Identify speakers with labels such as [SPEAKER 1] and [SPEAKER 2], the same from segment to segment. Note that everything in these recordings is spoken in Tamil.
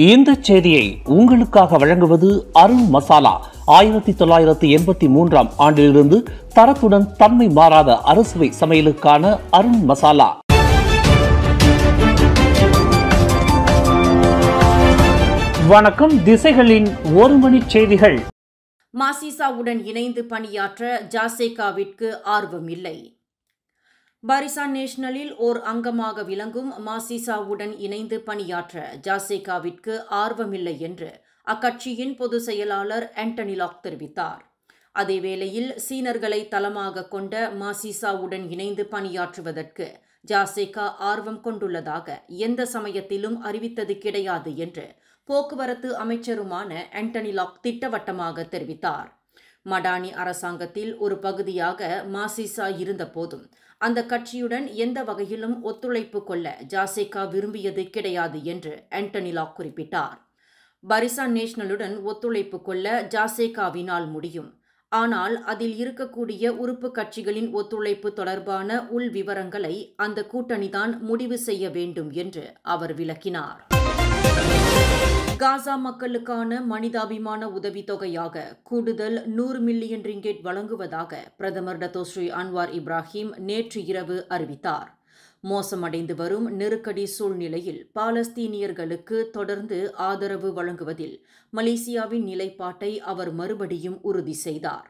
[SPEAKER 1] இந்த செய்தியை உங்களுக்காக வழங்குவது அருண் மசாலா. 1983 ஆண்டிலிருந்து தரத்துடன் தன்மை மாறாத அறுசுவை சமையலுக்கான அருண் மசாலா. வணக்கம். திசைகளின் ஒரு மணி செய்திகள்.
[SPEAKER 2] மாசிசாவுடன் இணைந்து பணியாற்ற ஜாசேகாவிற்கு ஆர்வம் இல்லை. பாரிசான் நேஷனலில் ஓர் அங்கமாக விளங்கும் மாசிசாவுடன் இணைந்து பணியாற்ற ஜாசேகாவிற்கு ஆர்வமில்லை என்று அக்கட்சியின் பொதுச் செயலாளர் ஆண்டனி லாக் தெரிவித்தார். அதேவேளையில் சீனர்களை தளமாக கொண்ட மாசிசாவுடன் இணைந்து பணியாற்றுவதற்கு ஜாசேகா ஆர்வம் கொண்டுள்ளதாக எந்த சமயத்திலும் அறிவித்தது கிடையாது என்று போக்குவரத்து அமைச்சருமான ஆண்டனி லாக் திட்டவட்டமாக தெரிவித்தார். மடானி அரசாங்கத்தில் ஒரு பகுதியாக மாசிசா இருந்தபோதும் அந்த கட்சியுடன் எந்த வகையிலும் ஒத்துழைப்பு கொள்ள ஜாசேகா விரும்பியது கிடையாது என்று ஆண்டனி லாக் குறிப்பிட்டார். பாரிசான் நேஷனலுடன் ஒத்துழைப்பு கொள்ள ஜாசேகாவினால் முடியும், ஆனால் அதில் இருக்கக்கூடிய உறுப்பு கட்சிகளின் ஒத்துழைப்பு தொடர்பான உள் விவரங்களை அந்த கூட்டணிதான் முடிவு செய்ய வேண்டும் என்று அவர் விளக்கினார். காசா மக்களுக்கான மனிதாபிமான உதவித்தொகையாக கூடுதல் 100 மில்லியன் ரிங்கெட் வழங்குவதாக பிரதமர் டத்தோஸ்ரீ அன்வார் இப்ராஹிம் நேற்று இரவு அறிவித்தார். மோசமடைந்து வரும் நெருக்கடி சூழ்நிலையில் பாலஸ்தீனியர்களுக்கு தொடர்ந்து ஆதரவு வழங்குவதில் மலேசியாவின் நிலைப்பாட்டை அவர் மறுபடியும் உறுதி செய்தார்.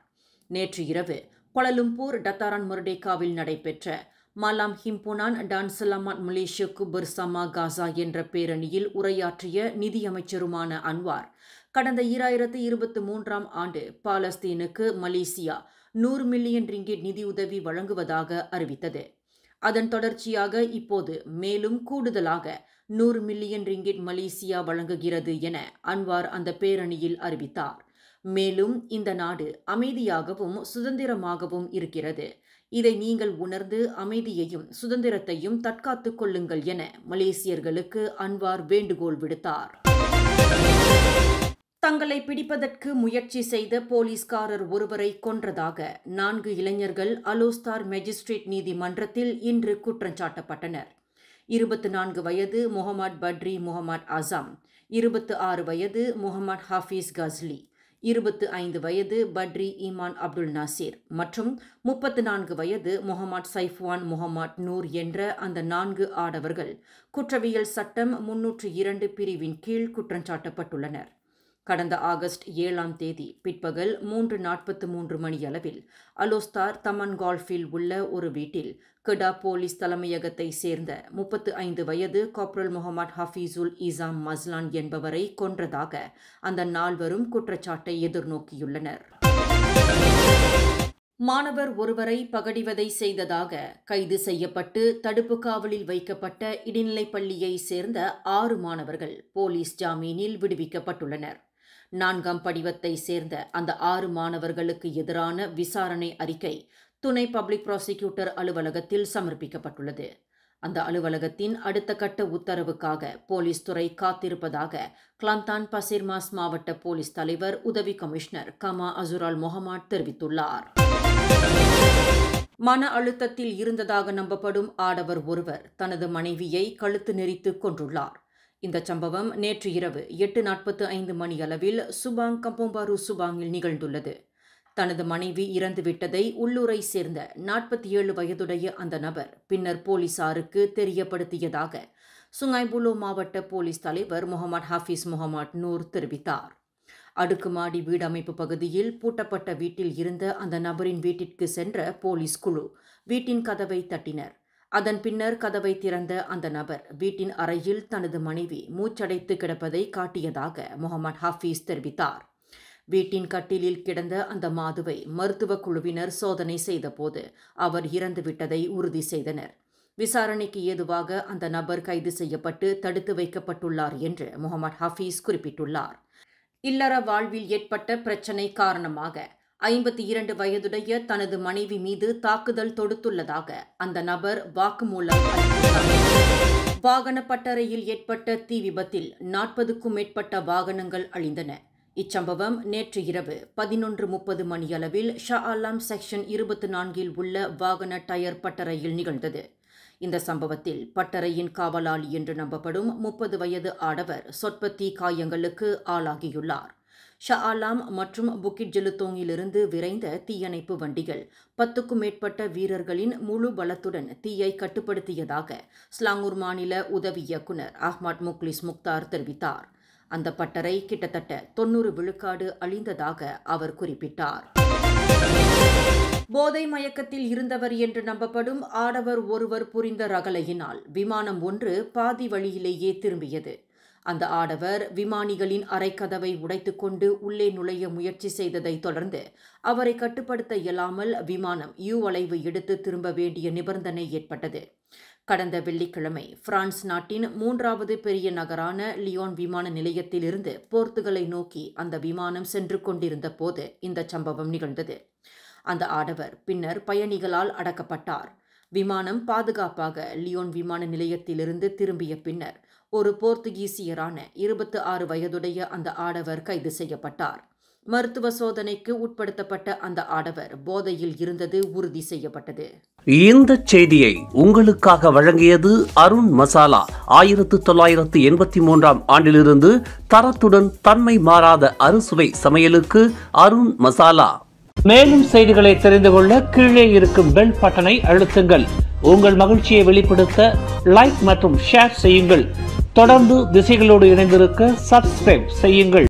[SPEAKER 2] நேற்று இரவு கோலாலம்பூர் டத்தாரான் மர்டேகாவில் நடைபெற்ற மாலாம் ஹிம்புனான் டான் சலாமத் மலேசியாக்கு பர்சமா காசா என்ற பேரணியில் உரையாற்றிய நிதியமைச்சருமான அன்வார், கடந்த 2023 ஆண்டு பாலஸ்தீனுக்கு மலேசியா 100 மில்லியன் ரிங்கெட் நிதியுதவி வழங்குவதாக அறிவித்தது. அதன் தொடர்ச்சியாக இப்போது மேலும் கூடுதலாக 100 மில்லியன் ரிங்கெட் மலேசியா வழங்குகிறது என அன்வார் அந்த பேரணியில் அறிவித்தார். மேலும் இந்த நாடு அமைதியாகவும் சுதந்திரமாகவும் இருக்கிறது, இதை நீங்கள் உணர்ந்து அமைதியையும் சுதந்திரத்தையும் தற்காத்துக் கொள்ளுங்கள் என மலேசியர்களுக்கு அன்வார் வேண்டுகோள் விடுத்தார். தங்களை பிடிப்பதற்கு முயற்சி செய்த போலீஸ்காரர் ஒருவரை கொன்றதாக 4 இளைஞர்கள் அலோஸ்தார் மேஜிஸ்ட்ரேட் நீதிமன்றத்தில் இன்று குற்றஞ்சாட்டப்பட்டனர். 24 வயது முகமது பட்ரி முகமது ஆசாம், 26 வயது முகமது ஹாஃபிஸ் கஸ்லி, 25 வயது பட்ரி ஈமான் அப்துல் நாசிர் மற்றும் 34 வயது முகமது சைஃப்வான் முகமது நூர் என்ற அந்த 4 ஆடவர்கள் குற்றவியல் சட்டம் 302 பிரிவின் கீழ் குற்றஞ்சாட்டப்பட்டுள்ளனர். கடந்த ஆகஸ்ட் 7ஆம் தேதி பிற்பகல் 3:43 மணியளவில் அலோஸ்தார் தமன் கால்ஃபில் உள்ள ஒரு வீட்டில் கெடா போலீஸ் தலைமையகத்தை சேர்ந்த 35 வயது காப்ரல் முகமது ஹஃபீசுல் இசாம் மஸ்லான் என்பவரை கொன்றதாக அந்த 4வரும் குற்றச்சாட்டை எதிர்நோக்கியுள்ளனர். மாணவர் ஒருவரை பகடிவதை செய்ததாக கைது செய்யப்பட்டு தடுப்பு காவலில் வைக்கப்பட்ட இடைநிலைப்பள்ளியை சேர்ந்த 6 மாணவர்கள் போலீஸ் ஜாமீனில் விடுவிக்கப்பட்டுள்ளனர். 4ஆம் படிவத்தை சேர்ந்த அந்த 6 மாணவர்களுக்கு எதிரான விசாரணை அறிக்கை துணை பப்ளிக் ப்ராசிக்யூட்டர் அலுவலகத்தில் சமர்ப்பிக்கப்பட்டுள்ளது. அந்த அலுவலகத்தின் அடுத்த கட்ட உத்தரவுக்காக போலீஸ் துறை காத்திருப்பதாக கிளாந்தான் பசிர்மாஸ் மாவட்ட போலீஸ் தலைவர் உதவி கமிஷனர் கமா அசுரால் முகமது தெரிவித்துள்ளார். மன அழுத்தத்தில் இருந்ததாக நம்பப்படும் ஆடவர் ஒருவர் தனது மனைவியை கழுத்து நெரித்து கொன்றுள்ளார். இந்த சம்பவம் நேற்று இரவு 8:45 மணியளவில் சுபாங் கம்போம்பாரு சுபாங்கில் நிகழ்ந்துள்ளது. தனது மனைவி இறந்துவிட்டதை உள்ளூரை சேர்ந்த 47 வயதுடைய அந்த நபர் பின்னர் போலீசாருக்கு தெரியப்படுத்தியதாக சுங்காய்புலோ மாவட்ட போலீஸ் தலைவர் முகமது ஹாஃபிஸ் முகமது நூர் தெரிவித்தார். அடுக்குமாடி வீடமைப்பு பகுதியில் பூட்டப்பட்ட வீட்டில் இருந்த அந்த நபரின் வீட்டிற்கு சென்ற போலீஸ் குழு வீட்டின் கதவை தட்டினர். அதன் பின்னர் கதவை திறந்த அந்த நபர் வீட்டின் அறையில் தனது மனைவி மூச்சடைத்து கிடப்பதை காட்டியதாக முகமது ஹாஃபீஸ் தெரிவித்தார். வீட்டின் கட்டிலில் கிடந்த அந்த மாதுவை மருத்துவ குழுவினர் சோதனை செய்தபோது அவர் இறந்துவிட்டதை உறுதி செய்தனர். விசாரணைக்கு ஏதுவாக அந்த நபர் கைது செய்யப்பட்டு தடுத்து வைக்கப்பட்டுள்ளார் என்று முகமது ஹாஃபீஸ் குறிப்பிட்டுள்ளார். இல்லற வாழ்வில் ஏற்பட்ட பிரச்சினை காரணமாக 52 வயதுடைய தனது மனைவி மீது தாக்குதல் தொடுத்துள்ளதாக அந்த நபர் வாக்குமூலம் அளித்துள்ளார். வாகன பட்டறையில் ஏற்பட்ட தீ விபத்தில் 40க்கும் மேற்பட்ட வாகனங்கள் அழிந்தன. இச்சம்பவம் நேற்று இரவு 11:30 மணியளவில் ஷா ஆலம் செக்ஷன் 24 உள்ள வாகன டயர் பட்டறையில் நிகழ்ந்தது. இந்த சம்பவத்தில் பட்டறையின் காவலாளி என்று நம்பப்படும் 30 வயது ஆடவர் சொற்பத்தி காயங்களுக்கு ஆளாகியுள்ளார். ஷா ஆலம் மற்றும் புக்கிட் ஜெலுத்தோங்கிலிருந்து விரைந்த தீயணைப்பு வண்டிகள் 10க்கும் மேற்பட்ட வீரர்களின் முழு பலத்துடன் தீயை கட்டுப்படுத்தியதாக ஸ்லாங்கூர் மாநில உதவி இயக்குநர் அஹ்மத் முக்லிஸ் முக்தார் தெரிவித்தார். அந்த பட்டறை கிட்டத்தட்ட 90 விழுக்காடு அழிந்ததாக அவர் குறிப்பிட்டார். போதை மயக்கத்தில் இருந்தவர் என்று நம்பப்படும் ஆடவர் ஒருவர் புரிந்த ரகளையினால் விமானம் ஒன்று பாதி வழியிலேயே திரும்பியது. அந்த ஆடவர் விமானிகளின் அறைக்கதவை உடைத்துக்கொண்டு உள்ளே நுழைய முயற்சி செய்ததை தொடர்ந்து அவரை கட்டுப்படுத்த இயலாமல் விமானம் வளைவு எடுத்து திரும்ப வேண்டிய நிபந்தனை ஏற்பட்டது. கடந்த வெள்ளிக்கிழமை பிரான்ஸ் நாட்டின் 3வது பெரிய நகரான லியோன் விமான நிலையத்திலிருந்து போர்த்துகலை நோக்கி அந்த விமானம் சென்று கொண்டிருந்த போது இந்த சம்பவம் நிகழ்ந்தது. அந்த ஆடவர் பின்னர் பயணிகளால் அடக்கப்பட்டார். விமானம் பாதுகாப்பாக லியோன் விமான நிலையத்திலிருந்து திரும்பிய பின்னர் ஒரு போர்த்துகீசியரான 26 வயதுடைய அந்த ஆடவர் கைது செய்யப்பட்டார். மருத்துவ சோதனைக்கு உட்படுத்தப்பட்ட அந்த ஆடவர் போதையில் இருந்தது உறுதி செய்யப்பட்டது.
[SPEAKER 1] இந்த செய்தியை உங்களுக்காக வழங்கியது அருண் மசாலா. 1983ஆம் ஆண்டிலிருந்து தரத்துடன் தன்மை மாறாத அறுசுவை சமையலுக்கு அருண் மசாலா. மேலும் செய்திகளை தெரிந்து கொள்ள கீழே இருக்கும் பெல் பட்டனை அழுத்துங்கள். உங்கள் மகிழ்ச்சியை வெளிப்படுத்த லைக் மற்றும் ஷேர் செய்யுங்கள். தொடர்ந்து திசைகளோடு இணைந்திருக்க சப்ஸ்கிரைப் செய்யுங்கள்.